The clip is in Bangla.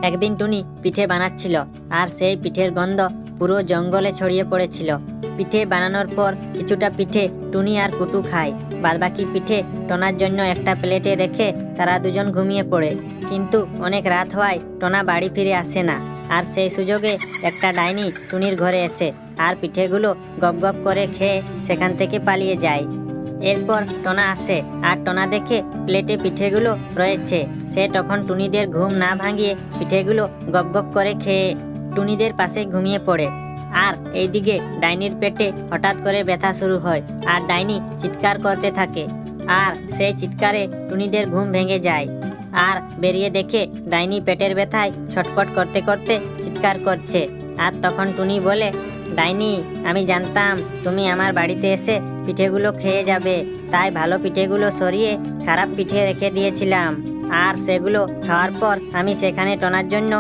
একদিন টুনি পিঠে বানাচ্ছিল, আর সেই পিঠের গন্ধ পুরো জঙ্গলে ছড়িয়ে পড়েছিল। পিঠে বানানোর পর কিছুটা পিঠে টুনি আর কুটু খায়, বাদবাকি পিঠে টোনার জন্য একটা প্লেটে রেখে তারা দুজন ঘুমিয়ে পড়ে। কিন্তু অনেক রাত হওয়ায় টোনা বাড়ি ফিরে আসে না। আর সেই সুযোগে একটা ডাইনি টুনির ঘরে এসে আর পিঠেগুলো গপ গপ করে খেয়ে সেখান থেকে পালিয়ে যায়। এরপর টোনা আসে আর টোনা দেখে প্লেটে পিঠেগুলো রয়েছে। সে তখন টুনিদের ঘুম না ভাঙিয়ে পিঠেগুলো গপ গপ করে খেয়ে টুনিদের পাশে ঘুমিয়ে পড়ে। আর এইদিকে ডাইনির পেটে হঠাৎ করে ব্যথা শুরু হয়, আর ডাইনি চিৎকার করতে থাকে। আর সেই চিৎকারে টুনিদের ঘুম ভেঙে যায়। আর বেরিয়ে দেখে ডাইনি পেটের ব্যথায় ছটফট করতে করতে চিৎকার করছে। আর তখন টুনি বলে, ডাইনি, আমি জানতাম তুমি আমার বাড়িতে এসে পিঠেগুলো খেয়ে যাবে, তাই ভালো পিঠেগুলো সরিয়ে খারাপ পিঠে রেখে দিয়েছিলাম। আর সেগুলো খাওয়ার পর আমি সেখানে টোনার জন্য